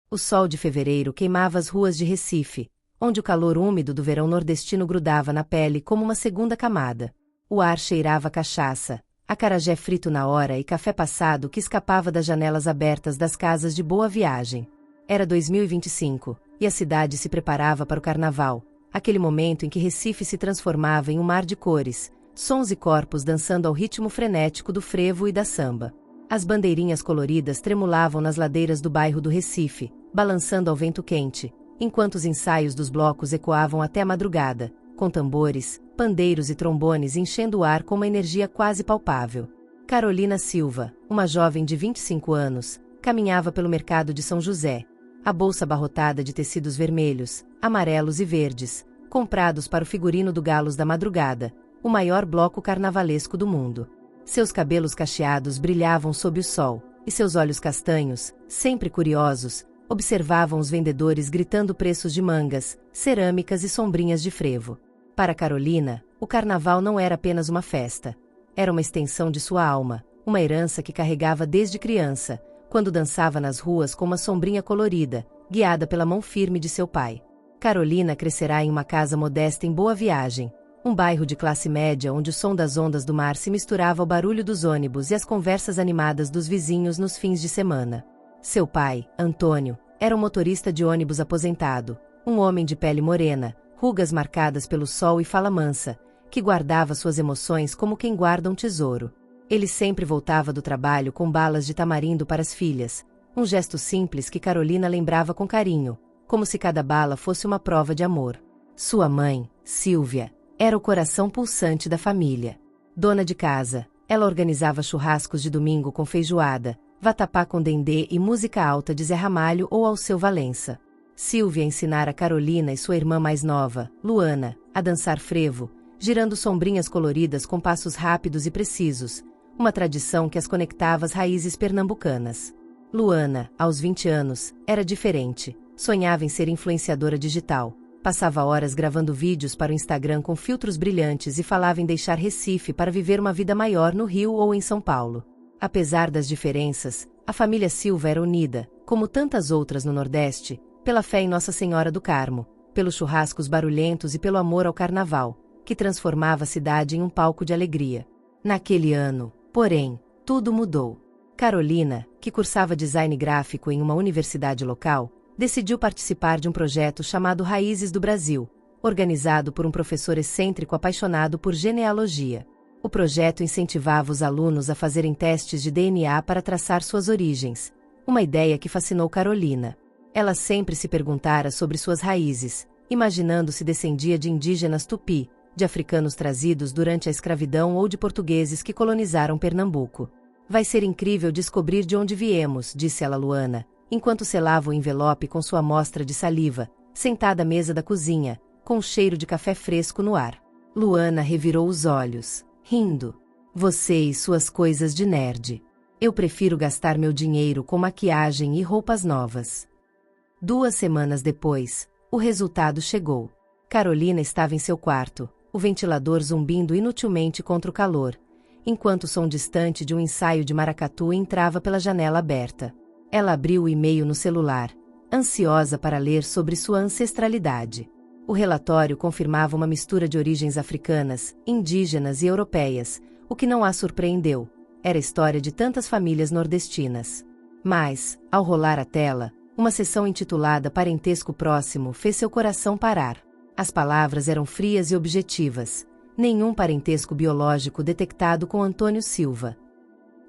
O sol de fevereiro queimava as ruas de Recife, onde o calor úmido do verão nordestino grudava na pele como uma segunda camada. O ar cheirava a cachaça, acarajé frito na hora e café passado que escapava das janelas abertas das casas de Boa Viagem. Era 2025, e a cidade se preparava para o carnaval, aquele momento em que Recife se transformava em um mar de cores, sons e corpos dançando ao ritmo frenético do frevo e da samba. As bandeirinhas coloridas tremulavam nas ladeiras do bairro do Recife, balançando ao vento quente, enquanto os ensaios dos blocos ecoavam até a madrugada, com tambores, pandeiros e trombones enchendo o ar com uma energia quase palpável. Carolina Silva, uma jovem de 25 anos, caminhava pelo mercado de São José, a bolsa abarrotada de tecidos vermelhos, amarelos e verdes, comprados para o figurino do Galos da Madrugada, o maior bloco carnavalesco do mundo. Seus cabelos cacheados brilhavam sob o sol, e seus olhos castanhos, sempre curiosos, observavam os vendedores gritando preços de mangas, cerâmicas e sombrinhas de frevo. Para Carolina, o carnaval não era apenas uma festa. Era uma extensão de sua alma, uma herança que carregava desde criança, quando dançava nas ruas com uma sombrinha colorida, guiada pela mão firme de seu pai. Carolina crescerá em uma casa modesta em Boa Viagem, um bairro de classe média onde o som das ondas do mar se misturava ao barulho dos ônibus e às conversas animadas dos vizinhos nos fins de semana. Seu pai, Antônio, era um motorista de ônibus aposentado, um homem de pele morena, rugas marcadas pelo sol e fala mansa, que guardava suas emoções como quem guarda um tesouro. Ele sempre voltava do trabalho com balas de tamarindo para as filhas, um gesto simples que Carolina lembrava com carinho, como se cada bala fosse uma prova de amor. Sua mãe, Sílvia, era o coração pulsante da família. Dona de casa, ela organizava churrascos de domingo com feijoada, vatapá com dendê e música alta de Zé Ramalho ou Alceu Valença. Sílvia ensinara Carolina e sua irmã mais nova, Luana, a dançar frevo, girando sombrinhas coloridas com passos rápidos e precisos, uma tradição que as conectava às raízes pernambucanas. Luana, aos 20 anos, era diferente, sonhava em ser influenciadora digital, passava horas gravando vídeos para o Instagram com filtros brilhantes e falava em deixar Recife para viver uma vida maior no Rio ou em São Paulo. Apesar das diferenças, a família Silva era unida, como tantas outras no Nordeste, pela fé em Nossa Senhora do Carmo, pelos churrascos barulhentos e pelo amor ao carnaval, que transformava a cidade em um palco de alegria. Naquele ano, porém, tudo mudou. Carolina, que cursava design gráfico em uma universidade local, decidiu participar de um projeto chamado Raízes do Brasil, organizado por um professor excêntrico apaixonado por genealogia. O projeto incentivava os alunos a fazerem testes de DNA para traçar suas origens, uma ideia que fascinou Carolina. Ela sempre se perguntara sobre suas raízes, imaginando se descendia de indígenas tupi, de africanos trazidos durante a escravidão ou de portugueses que colonizaram Pernambuco. Vai ser incrível descobrir de onde viemos, disse ela a Luana, enquanto selava o envelope com sua amostra de saliva, sentada à mesa da cozinha, com o cheiro de café fresco no ar. Luana revirou os olhos, rindo. Você e suas coisas de nerd. Eu prefiro gastar meu dinheiro com maquiagem e roupas novas. 2 semanas depois, o resultado chegou. Carolina estava em seu quarto, o ventilador zumbindo inutilmente contra o calor, enquanto o som distante de um ensaio de maracatu entrava pela janela aberta. Ela abriu o e-mail no celular, ansiosa para ler sobre sua ancestralidade. O relatório confirmava uma mistura de origens africanas, indígenas e europeias, o que não a surpreendeu. Era a história de tantas famílias nordestinas. Mas, ao rolar a tela, uma seção intitulada Parentesco Próximo fez seu coração parar. As palavras eram frias e objetivas. Nenhum parentesco biológico detectado com Antônio Silva.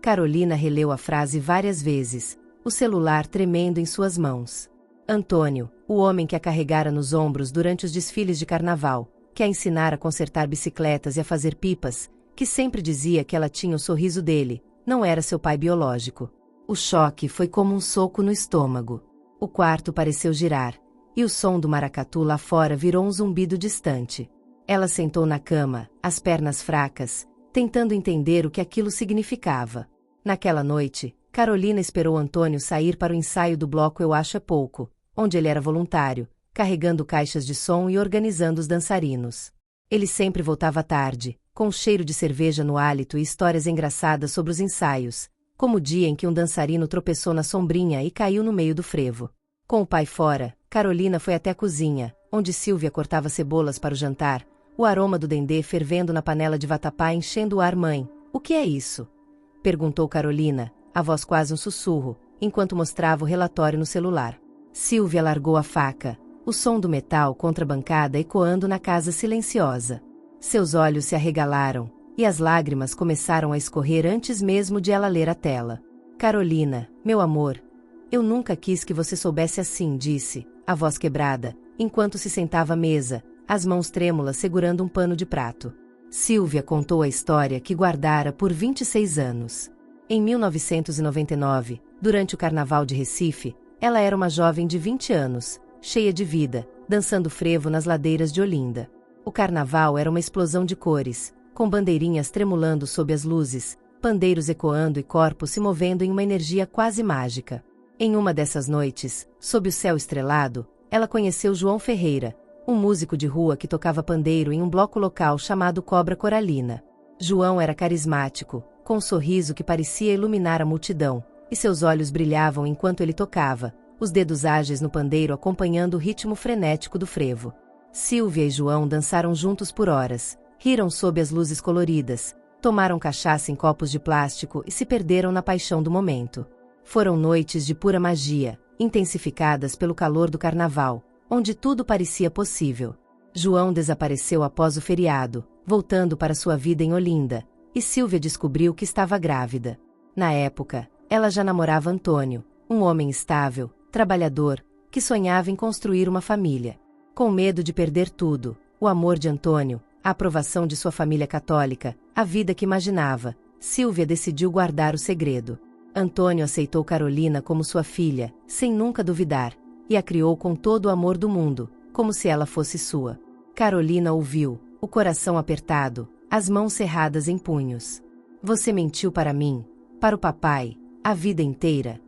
Carolina releu a frase várias vezes, o celular tremendo em suas mãos. Antônio, o homem que a carregara nos ombros durante os desfiles de carnaval, que a ensinara a consertar bicicletas e a fazer pipas, que sempre dizia que ela tinha o sorriso dele, não era seu pai biológico. O choque foi como um soco no estômago. O quarto pareceu girar, e o som do maracatu lá fora virou um zumbido distante. Ela sentou na cama, as pernas fracas, tentando entender o que aquilo significava. Naquela noite, Carolina esperou Antônio sair para o ensaio do bloco Eu Acho É Pouco, onde ele era voluntário, carregando caixas de som e organizando os dançarinos. Ele sempre voltava tarde, com um cheiro de cerveja no hálito e histórias engraçadas sobre os ensaios, como o dia em que um dançarino tropeçou na sombrinha e caiu no meio do frevo. Com o pai fora, Carolina foi até a cozinha, onde Sílvia cortava cebolas para o jantar, o aroma do dendê fervendo na panela de vatapá enchendo o ar. Mãe, o que é isso? Perguntou Carolina, a voz quase um sussurro, enquanto mostrava o relatório no celular. Sílvia largou a faca, o som do metal contra a bancada ecoando na casa silenciosa. Seus olhos se arregalaram, e as lágrimas começaram a escorrer antes mesmo de ela ler a tela. Carolina, meu amor, eu nunca quis que você soubesse assim, disse, a voz quebrada, enquanto se sentava à mesa, as mãos trêmulas segurando um pano de prato. Sílvia contou a história que guardara por 26 anos. Em 1999, durante o Carnaval de Recife, ela era uma jovem de 20 anos, cheia de vida, dançando frevo nas ladeiras de Olinda. O carnaval era uma explosão de cores, com bandeirinhas tremulando sob as luzes, pandeiros ecoando e corpos se movendo em uma energia quase mágica. Em uma dessas noites, sob o céu estrelado, ela conheceu João Ferreira, um músico de rua que tocava pandeiro em um bloco local chamado Cobra Coralina. João era carismático, com um sorriso que parecia iluminar a multidão, e seus olhos brilhavam enquanto ele tocava, os dedos ágeis no pandeiro acompanhando o ritmo frenético do frevo. Sílvia e João dançaram juntos por horas, riram sob as luzes coloridas, tomaram cachaça em copos de plástico e se perderam na paixão do momento. Foram noites de pura magia, intensificadas pelo calor do carnaval, onde tudo parecia possível. João desapareceu após o feriado, voltando para sua vida em Olinda, e Sílvia descobriu que estava grávida. Na época, ela já namorava Antônio, um homem estável, trabalhador, que sonhava em construir uma família. Com medo de perder tudo, o amor de Antônio, a aprovação de sua família católica, a vida que imaginava, Sílvia decidiu guardar o segredo. Antônio aceitou Carolina como sua filha, sem nunca duvidar, e a criou com todo o amor do mundo, como se ela fosse sua. Carolina ouviu, o coração apertado, as mãos cerradas em punhos. Você mentiu para mim, para o papai, a vida inteira.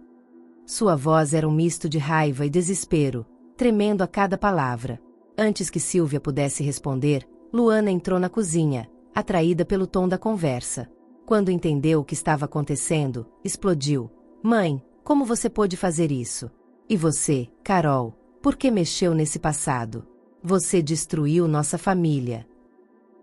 Sua voz era um misto de raiva e desespero, tremendo a cada palavra. Antes que Sílvia pudesse responder, Luana entrou na cozinha, atraída pelo tom da conversa. Quando entendeu o que estava acontecendo, explodiu. Mãe, como você pôde fazer isso? E você, Carol, por que mexeu nesse passado? Você destruiu nossa família.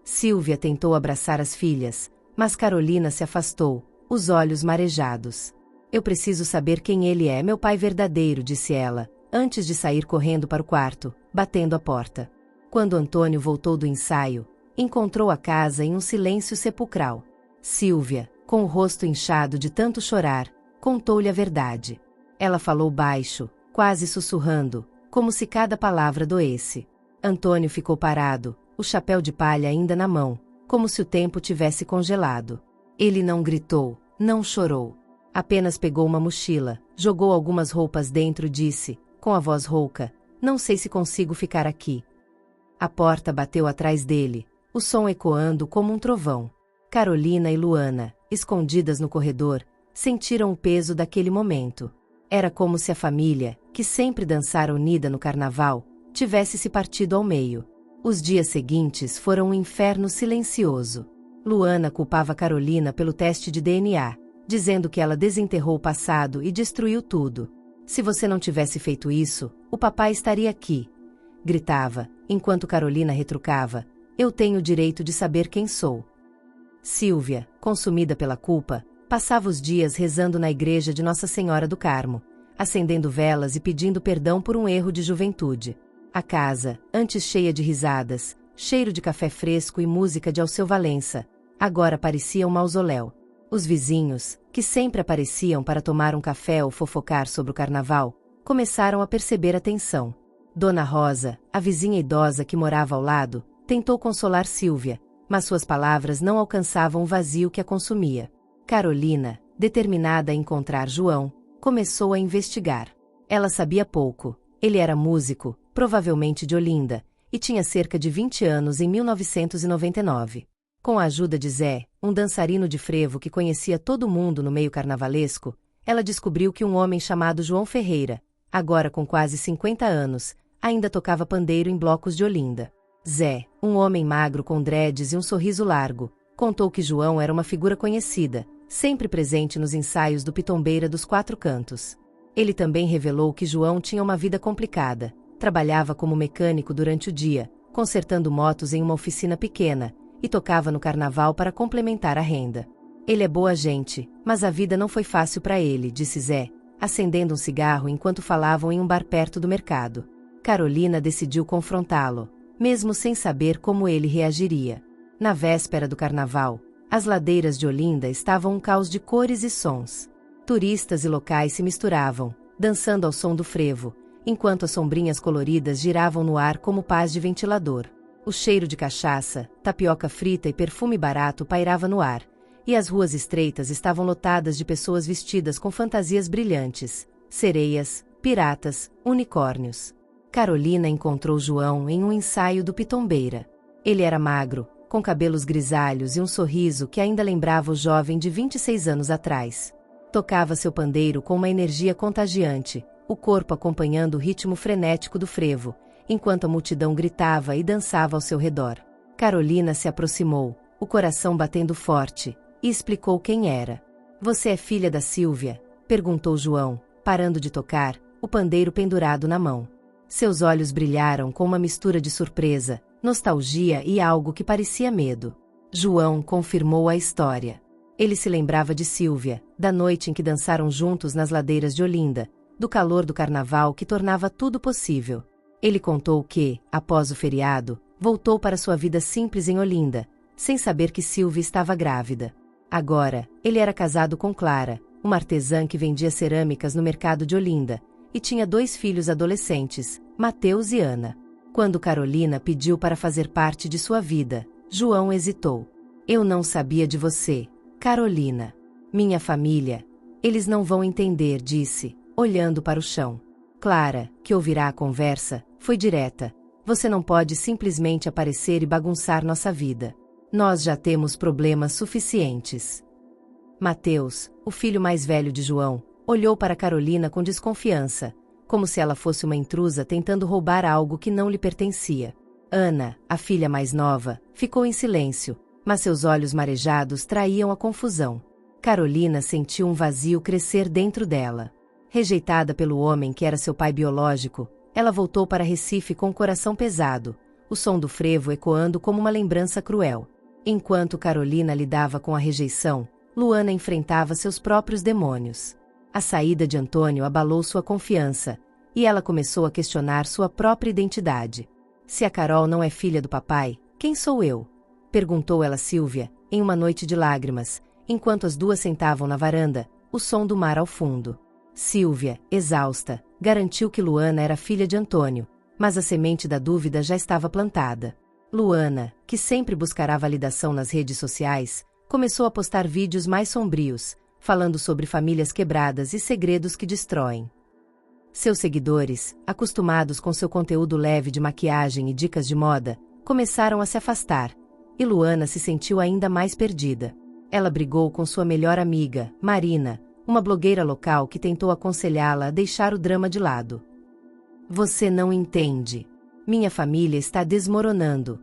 Sílvia tentou abraçar as filhas, mas Carolina se afastou, os olhos marejados. Eu preciso saber quem ele é, meu pai verdadeiro, disse ela, antes de sair correndo para o quarto, batendo a porta. Quando Antônio voltou do ensaio, encontrou a casa em um silêncio sepulcral. Sílvia, com o rosto inchado de tanto chorar, contou-lhe a verdade. Ela falou baixo, quase sussurrando, como se cada palavra doesse. Antônio ficou parado, o chapéu de palha ainda na mão, como se o tempo tivesse congelado. Ele não gritou, não chorou. Apenas pegou uma mochila, jogou algumas roupas dentro e disse, com a voz rouca, não sei se consigo ficar aqui. A porta bateu atrás dele, o som ecoando como um trovão. Carolina e Luana, escondidas no corredor, sentiram o peso daquele momento. Era como se a família, que sempre dançara unida no carnaval, tivesse se partido ao meio. Os dias seguintes foram um inferno silencioso. Luana culpava Carolina pelo teste de DNA, dizendo que ela desenterrou o passado e destruiu tudo. Se você não tivesse feito isso, o papai estaria aqui. Gritava, enquanto Carolina retrucava, eu tenho o direito de saber quem sou. Sílvia, consumida pela culpa, passava os dias rezando na igreja de Nossa Senhora do Carmo, acendendo velas e pedindo perdão por um erro de juventude. A casa, antes cheia de risadas, cheiro de café fresco e música de Alceu Valença, agora parecia um mausoléu. Os vizinhos, que sempre apareciam para tomar um café ou fofocar sobre o carnaval, começaram a perceber a tensão. Dona Rosa, a vizinha idosa que morava ao lado, tentou consolar Sílvia, mas suas palavras não alcançavam o vazio que a consumia. Carolina, determinada a encontrar João, começou a investigar. Ela sabia pouco. Ele era músico, provavelmente de Olinda, e tinha cerca de 20 anos em 1999. Com a ajuda de Zé, um dançarino de frevo que conhecia todo mundo no meio carnavalesco, ela descobriu que um homem chamado João Ferreira, agora com quase 50 anos, ainda tocava pandeiro em blocos de Olinda. Zé, um homem magro com dreads e um sorriso largo, contou que João era uma figura conhecida, sempre presente nos ensaios do Pitombeira dos Quatro Cantos. Ele também revelou que João tinha uma vida complicada. Trabalhava como mecânico durante o dia, consertando motos em uma oficina pequena, e tocava no carnaval para complementar a renda. Ele é boa gente, mas a vida não foi fácil para ele, disse Zé, acendendo um cigarro enquanto falavam em um bar perto do mercado. Carolina decidiu confrontá-lo, mesmo sem saber como ele reagiria. Na véspera do carnaval, as ladeiras de Olinda estavam um caos de cores e sons. Turistas e locais se misturavam, dançando ao som do frevo, enquanto as sombrinhas coloridas giravam no ar como pás de ventilador. O cheiro de cachaça, tapioca frita e perfume barato pairava no ar, e as ruas estreitas estavam lotadas de pessoas vestidas com fantasias brilhantes, sereias, piratas, unicórnios. Carolina encontrou João em um ensaio do Pitombeira. Ele era magro, com cabelos grisalhos e um sorriso que ainda lembrava o jovem de 26 anos atrás. Tocava seu pandeiro com uma energia contagiante, o corpo acompanhando o ritmo frenético do frevo, enquanto a multidão gritava e dançava ao seu redor. Carolina se aproximou, o coração batendo forte, e explicou quem era. Você é filha da Sílvia? Perguntou João, parando de tocar, o pandeiro pendurado na mão. Seus olhos brilharam com uma mistura de surpresa, nostalgia e algo que parecia medo. João confirmou a história. Ele se lembrava de Sílvia, da noite em que dançaram juntos nas ladeiras de Olinda, do calor do carnaval que tornava tudo possível. Ele contou que, após o feriado, voltou para sua vida simples em Olinda, sem saber que Sílvia estava grávida. Agora, ele era casado com Clara, uma artesã que vendia cerâmicas no mercado de Olinda, e tinha 2 filhos adolescentes, Mateus e Ana. Quando Carolina pediu para fazer parte de sua vida, João hesitou. Eu não sabia de você, Carolina. Minha família. Eles não vão entender, disse, olhando para o chão. Clara, que ouvirá a conversa, foi direta. Você não pode simplesmente aparecer e bagunçar nossa vida. Nós já temos problemas suficientes. Mateus, o filho mais velho de João, olhou para Carolina com desconfiança, como se ela fosse uma intrusa tentando roubar algo que não lhe pertencia. Ana, a filha mais nova, ficou em silêncio, mas seus olhos marejados traíam a confusão. Carolina sentiu um vazio crescer dentro dela. Rejeitada pelo homem que era seu pai biológico, ela voltou para Recife com o coração pesado, o som do frevo ecoando como uma lembrança cruel. Enquanto Carolina lidava com a rejeição, Luana enfrentava seus próprios demônios. A saída de Antônio abalou sua confiança, e ela começou a questionar sua própria identidade. Se a Carol não é filha do papai, quem sou eu? Perguntou ela a Sílvia, em uma noite de lágrimas, enquanto as duas sentavam na varanda, o som do mar ao fundo. Sílvia, exausta, garantiu que Luana era filha de Antônio, mas a semente da dúvida já estava plantada. Luana, que sempre buscará validação nas redes sociais, começou a postar vídeos mais sombrios, falando sobre famílias quebradas e segredos que destroem. Seus seguidores, acostumados com seu conteúdo leve de maquiagem e dicas de moda, começaram a se afastar, e Luana se sentiu ainda mais perdida. Ela brigou com sua melhor amiga, Marina, uma blogueira local que tentou aconselhá-la a deixar o drama de lado. Você não entende. Minha família está desmoronando,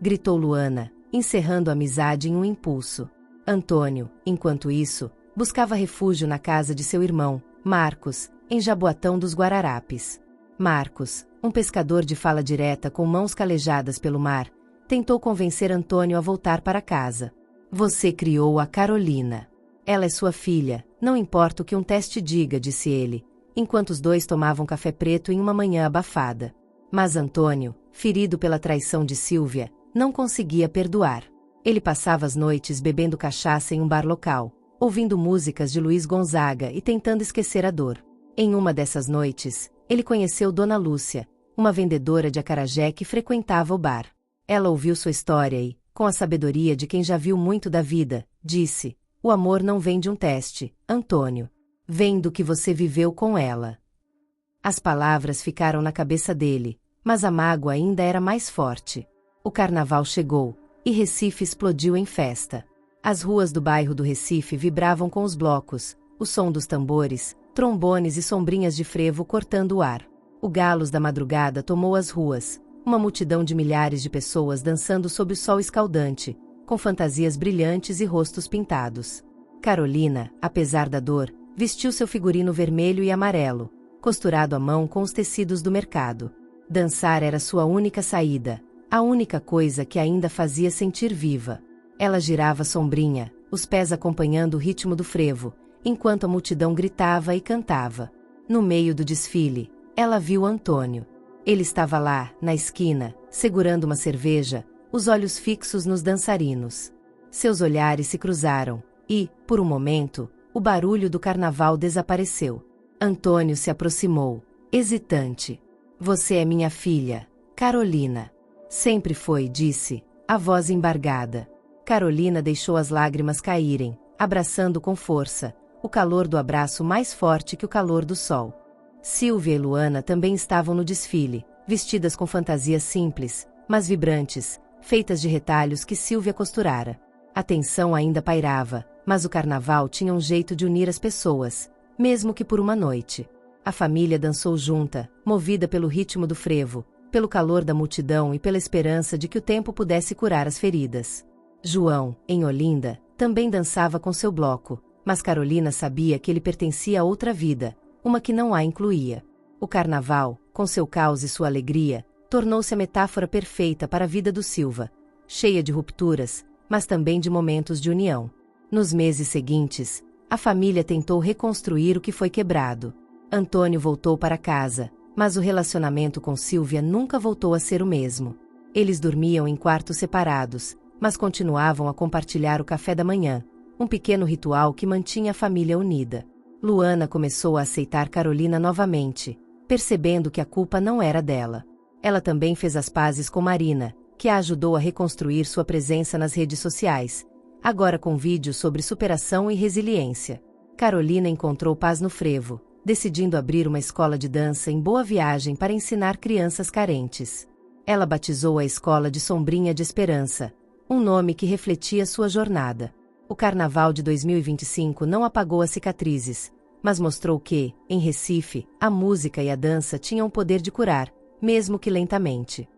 gritou Luana, encerrando a amizade em um impulso. Antônio, enquanto isso, buscava refúgio na casa de seu irmão, Marcos, em Jaboatão dos Guararapes. Marcos, um pescador de fala direta com mãos calejadas pelo mar, tentou convencer Antônio a voltar para casa. Você criou a Carolina. Ela é sua filha, não importa o que um teste diga, disse ele, enquanto os dois tomavam café preto em uma manhã abafada. Mas Antônio, ferido pela traição de Sílvia, não conseguia perdoar. Ele passava as noites bebendo cachaça em um bar local, ouvindo músicas de Luiz Gonzaga e tentando esquecer a dor. Em uma dessas noites, ele conheceu Dona Lúcia, uma vendedora de acarajé que frequentava o bar. Ela ouviu sua história e, com a sabedoria de quem já viu muito da vida, disse: o amor não vem de um teste, Antônio. Vem do que você viveu com ela. As palavras ficaram na cabeça dele, mas a mágoa ainda era mais forte. O carnaval chegou, e Recife explodiu em festa. As ruas do bairro do Recife vibravam com os blocos, o som dos tambores, trombones e sombrinhas de frevo cortando o ar. O Galos da Madrugada tomou as ruas, uma multidão de milhares de pessoas dançando sob o sol escaldante, com fantasias brilhantes e rostos pintados. Carolina, apesar da dor, vestiu seu figurino vermelho e amarelo, costurado à mão com os tecidos do mercado. Dançar era sua única saída, a única coisa que ainda fazia sentir viva. Ela girava sombrinha, os pés acompanhando o ritmo do frevo, enquanto a multidão gritava e cantava. No meio do desfile, ela viu Antônio. Ele estava lá, na esquina, segurando uma cerveja, os olhos fixos nos dançarinos. Seus olhares se cruzaram, e, por um momento, o barulho do carnaval desapareceu. Antônio se aproximou, hesitante. Você é minha filha, Carolina. Sempre foi, disse, a voz embargada. Carolina deixou as lágrimas caírem, abraçando com força, o calor do abraço mais forte que o calor do sol. Silvia e Luana também estavam no desfile, vestidas com fantasias simples, mas vibrantes, feitas de retalhos que Silvia costurara. A tensão ainda pairava, mas o carnaval tinha um jeito de unir as pessoas, mesmo que por uma noite. A família dançou junta, movida pelo ritmo do frevo, pelo calor da multidão e pela esperança de que o tempo pudesse curar as feridas. João, em Olinda, também dançava com seu bloco, mas Carolina sabia que ele pertencia a outra vida, uma que não a incluía. O carnaval, com seu caos e sua alegria, tornou-se a metáfora perfeita para a vida do Silva, cheia de rupturas, mas também de momentos de união. Nos meses seguintes, a família tentou reconstruir o que foi quebrado. Antônio voltou para casa, mas o relacionamento com Silvia nunca voltou a ser o mesmo. Eles dormiam em quartos separados, mas continuavam a compartilhar o café da manhã, um pequeno ritual que mantinha a família unida. Luana começou a aceitar Carolina novamente, percebendo que a culpa não era dela. Ela também fez as pazes com Marina, que a ajudou a reconstruir sua presença nas redes sociais, agora com vídeos sobre superação e resiliência. Carolina encontrou paz no frevo, decidindo abrir uma escola de dança em Boa Viagem para ensinar crianças carentes. Ela batizou a escola de Sombrinha de Esperança, um nome que refletia sua jornada. O Carnaval de 2025 não apagou as cicatrizes, mas mostrou que, em Recife, a música e a dança tinham o poder de curar, mesmo que lentamente.